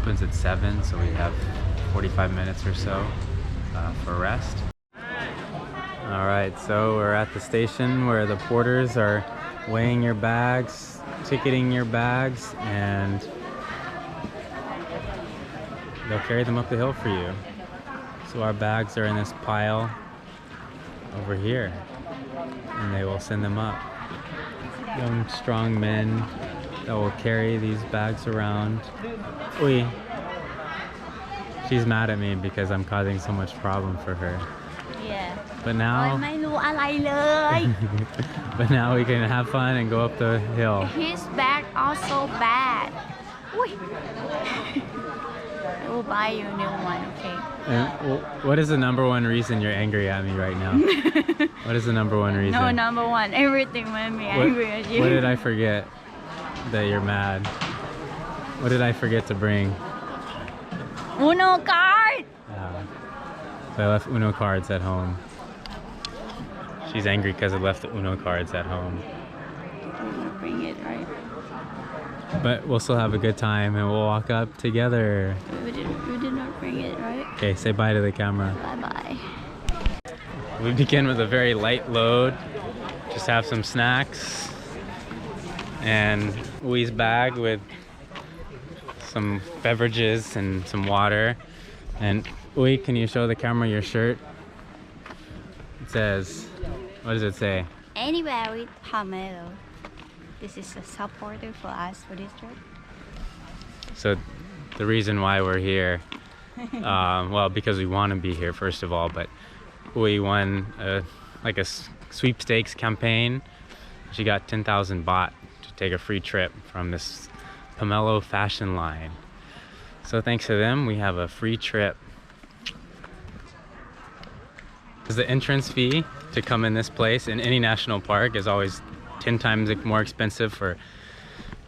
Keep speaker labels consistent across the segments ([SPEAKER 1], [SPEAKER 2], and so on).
[SPEAKER 1] opens at 7, so we have 45 minutes or so for rest. Alright, so we're at the station where the porters are weighing your bags, ticketing your bags, and they'll carry them up the hill for you. So our bags are in this pile over here, and they will send them up. Young, strong men that will carry these bags around. Oi. She's mad at me because I'm causing so much problem for her.
[SPEAKER 2] Yeah.
[SPEAKER 1] But now, but now we can have fun and go up the hill.
[SPEAKER 2] His bag also bad. I will buy you a new one, okay?
[SPEAKER 1] And what is the number one reason you're angry at me right now? What is the number one reason?
[SPEAKER 2] No, number one. Everything made me angry at you.
[SPEAKER 1] What did I forget that you're mad? What did I forget to bring?
[SPEAKER 2] Uno card!
[SPEAKER 1] So I left Uno cards at home. She's angry because I left the Uno cards at home.
[SPEAKER 2] Didn't bring it, right?
[SPEAKER 1] But we'll still have a good time and we'll walk up together.
[SPEAKER 2] We did not bring it, right?
[SPEAKER 1] Okay, say bye to the camera.
[SPEAKER 2] Bye-bye.
[SPEAKER 1] We begin with a very light load. Just have some snacks and Loei's bag with some beverages and some water. And Loei, can you show the camera your shirt? It says, what does it say?
[SPEAKER 2] Anywhere with pomelo. This is a supporter for us for this trip.
[SPEAKER 1] So the reason why we're here, well, because we want to be here first of all, but we won like a sweepstakes campaign. She got 10,000 baht to take a free trip from this pomelo fashion line. So thanks to them, we have a free trip. The entrance fee to come in this place in any national park is always 10 times more expensive for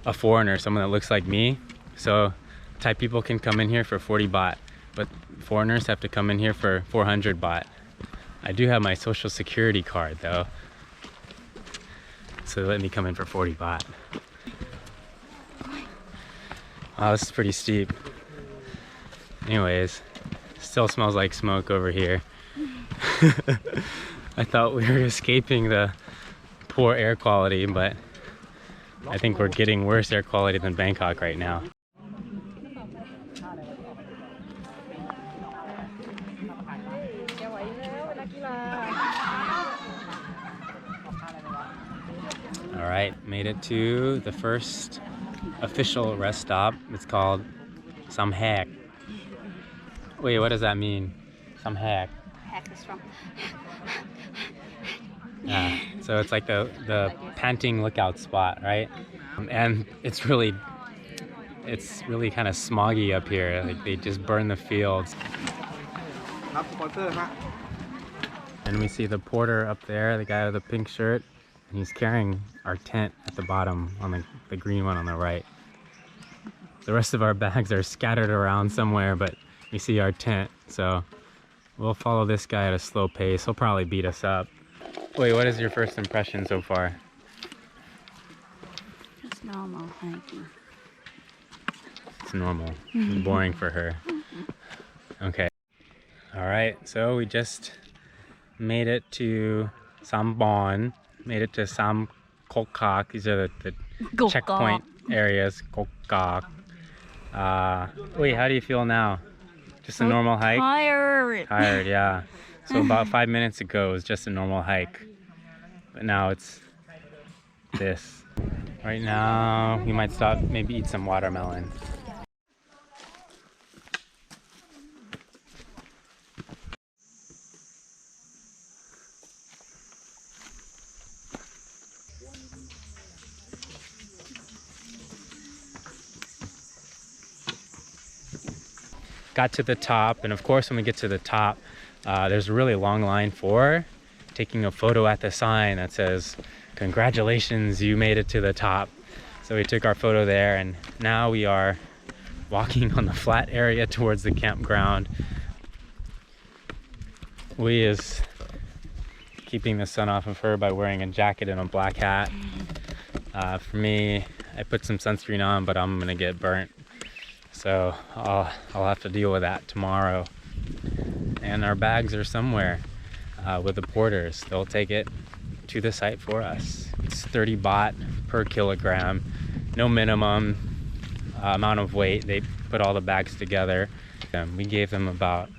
[SPEAKER 1] a foreigner, someone that looks like me. So Thai people can come in here for 40 baht, but foreigners have to come in here for 400 baht. I do have my social security card though, so let me come in for 40 baht. Wow, this is pretty steep. Anyways, still smells like smoke over here. I thought we were escaping the poor air quality, but I think we're getting worse air quality than Bangkok right now. Alright, made it to the first official rest stop. It's called Samhaek. Wait, what does that mean? Samhaek.
[SPEAKER 2] Heck is from.
[SPEAKER 1] Yeah, so it's like the panting lookout spot, right? And it's really kind of smoggy up here. Like they just burn the fields. And we see the porter up there, the guy with the pink shirt, and he's carrying our tent at the bottom on the green one on the right. The rest of our bags are scattered around somewhere, but we see our tent, so we'll follow this guy at a slow pace. He'll probably beat us up. Wait, what is your first impression so far?
[SPEAKER 2] It's normal hiking.
[SPEAKER 1] It's normal. It's boring for her. Okay. Alright, so we just made it to Sambon, made it to Sam Kokak. These are the checkpoint areas. Kokak. Wait, how do you feel now? Just a normal hike?
[SPEAKER 2] Tired.
[SPEAKER 1] Tired, yeah. So about 5 minutes ago it was just a normal hike. But now it's this. Right now we might stop, maybe eat some watermelon. Got to the top, and of course when we get to the top, there's a really long line for taking a photo at the sign that says, "Congratulations, you made it to the top." So we took our photo there, and now we are walking on the flat area towards the campground. Loei is keeping the sun off of her by wearing a jacket and a black hat. For me, I put some sunscreen on, but I'm gonna get burnt. So I'll have to deal with that tomorrow. And our bags are somewhere with the porters. They'll take it to the site for us. It's 30 baht per kilogram, no minimum amount of weight. They put all the bags together. We gave them about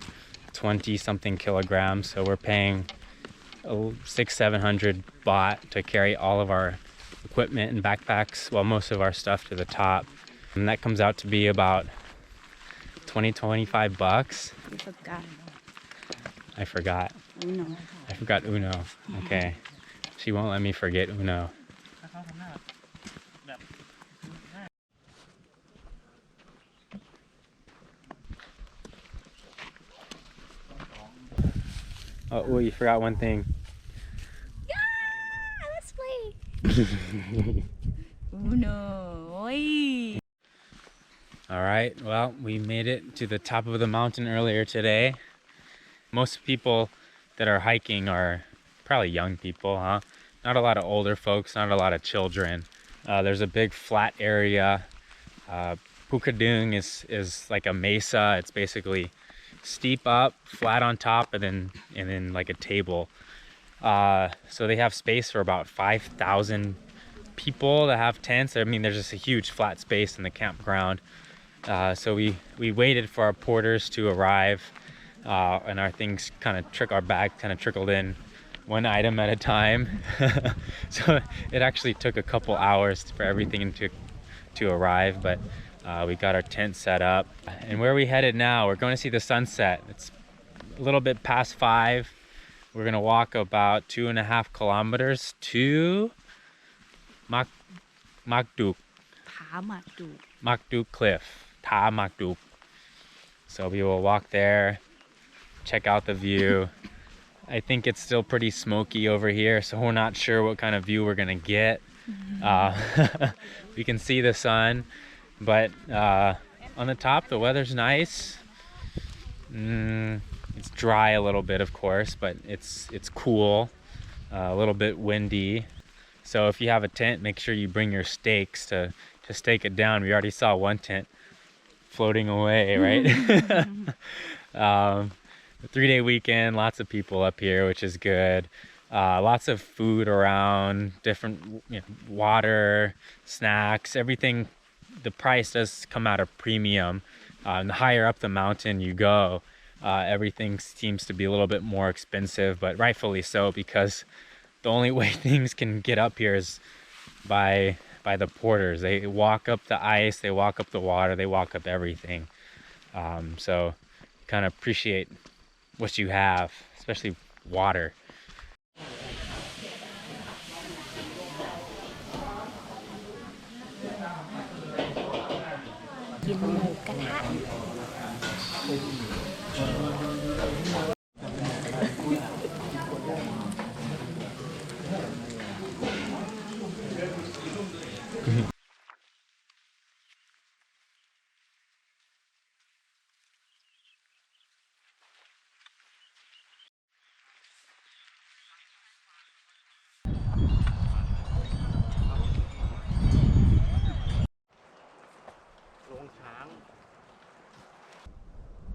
[SPEAKER 1] 20 something kilograms, so we're paying 600-700 baht to carry all of our equipment and backpacks, well, most of our stuff to the top, and that comes out to be about 20-25 bucks.
[SPEAKER 2] You forgot.
[SPEAKER 1] I forgot Uno. Okay, she won't let me forget Uno. Oh, you forgot one thing.
[SPEAKER 2] Yeah, let's play. Uno.
[SPEAKER 1] All right, well, we made it to the top of the mountain earlier today. Most people that are hiking are probably young people, huh? Not a lot of older folks, not a lot of children. There's a big flat area. Phukradueng is like a mesa. It's basically steep up, flat on top, and then like a table. So they have space for about 5,000 people that have tents. I mean, there's just a huge flat space in the campground. So we waited for our porters to arrive, and our things our bag kind of trickled in one item at a time. So it actually took a couple hours for everything to arrive, but we got our tent set up. And where are we headed now? We're going to see the sunset. It's a little bit past 5. We're gonna walk about 2.5 kilometers to Makduk Cliff. Ta Makduk. So we will walk there, check out the view. I think it's still pretty smoky over here, so we're not sure what kind of view we're gonna get. We can see the sun, but on the top the weather's nice. It's dry a little bit, of course, but it's cool, a little bit windy. So if you have a tent, make sure you bring your stakes to stake it down. We already saw one tent floating away, right? 3-day weekend, lots of people up here, which is good. Lots of food around, different water, snacks, everything. The price does come out of premium. The higher up the mountain you go, everything seems to be a little bit more expensive, but rightfully so, because the only way things can get up here is by the porters. They walk up the ice, they walk up the water, they walk up everything. So kind of appreciate what you have, especially water.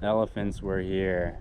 [SPEAKER 1] Elephants were here.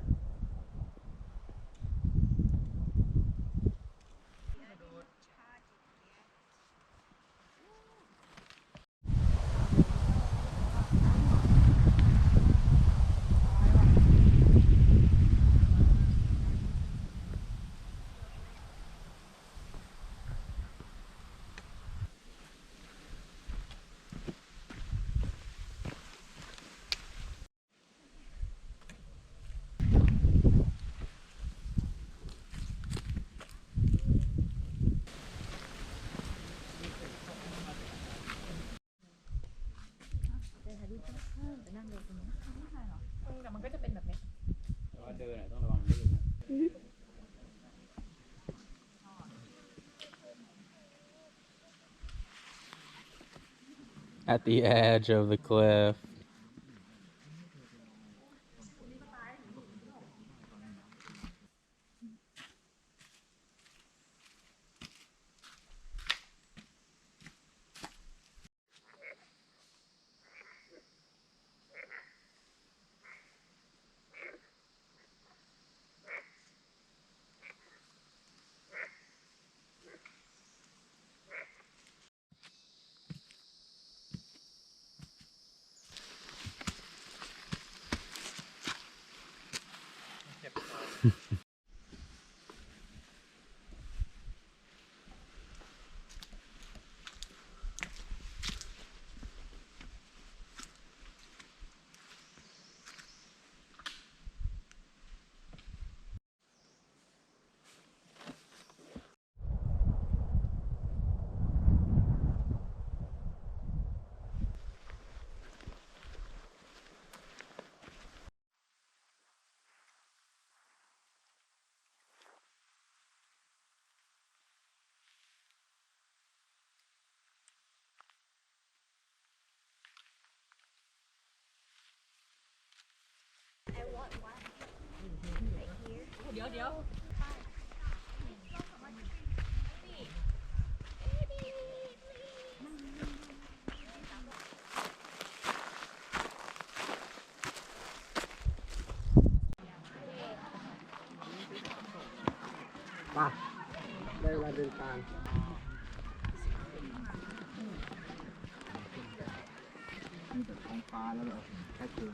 [SPEAKER 1] At the edge of the cliff.
[SPEAKER 3] ป่ะได้เวลาเดินทางนี่แต่ท้องฟ้าแล้วเหรอแค่คือ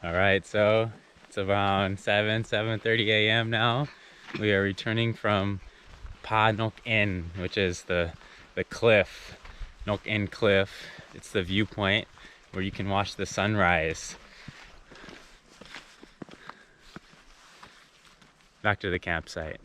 [SPEAKER 1] All right, so it's around 7:30 a.m. now. We are returning from Phukradueng, which is the cliff, Nat'l cliff. It's the viewpoint where you can watch the sunrise. Back to the campsite.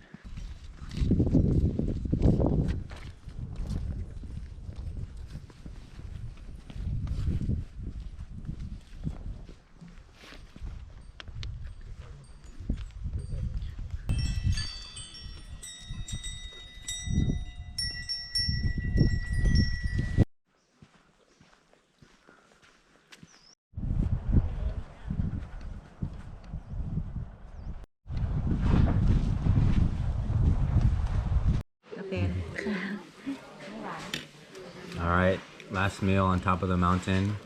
[SPEAKER 1] All right, last meal on top of the mountain.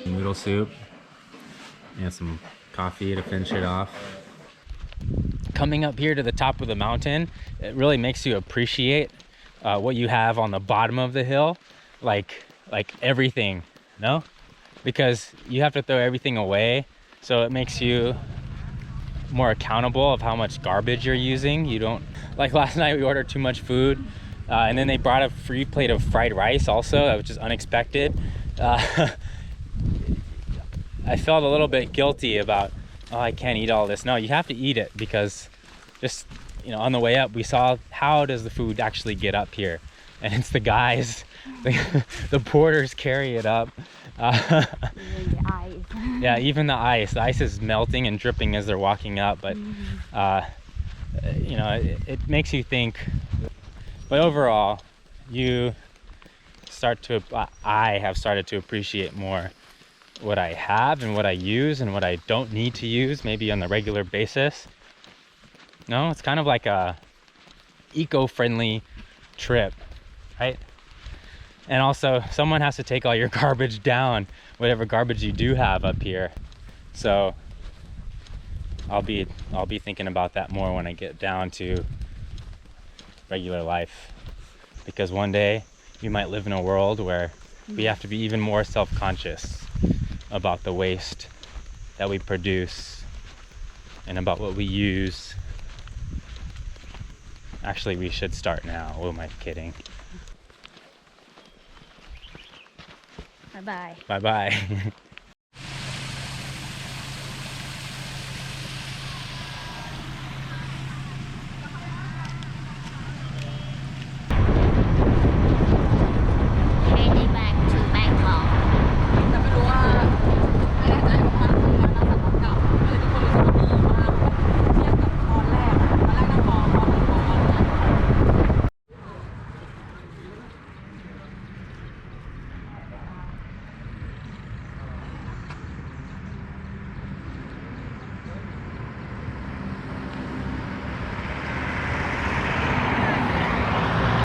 [SPEAKER 1] Noodle soup and some coffee to finish it off. Coming up here to the top of the mountain, it really makes you appreciate what you have on the bottom of the hill, like everything, no? Because you have to throw everything away, so it makes you more accountable of how much garbage you're using. You don't, like last night we ordered too much food, and then they brought a free plate of fried rice also, which is unexpected. I felt a little bit guilty about, oh, I can't eat all this. No, you have to eat it, because just, you know, on the way up we saw how does the food actually get up here, and it's the guys, the porters carry it up.
[SPEAKER 2] Even the ice.
[SPEAKER 1] Yeah, even the ice is melting and dripping as they're walking up, but you know, it makes you think. But overall, I have started to appreciate more what I have and what I use and what I don't need to use, maybe on a regular basis. No, it's kind of like a eco-friendly trip, right? And also, someone has to take all your garbage down, whatever garbage you do have up here. So I'll be thinking about that more when I get down to regular life, because one day we might live in a world where we have to be even more self-conscious about the waste that we produce and about what we use. Actually, we should start now. Who am I kidding?
[SPEAKER 2] Bye bye.
[SPEAKER 1] Bye bye.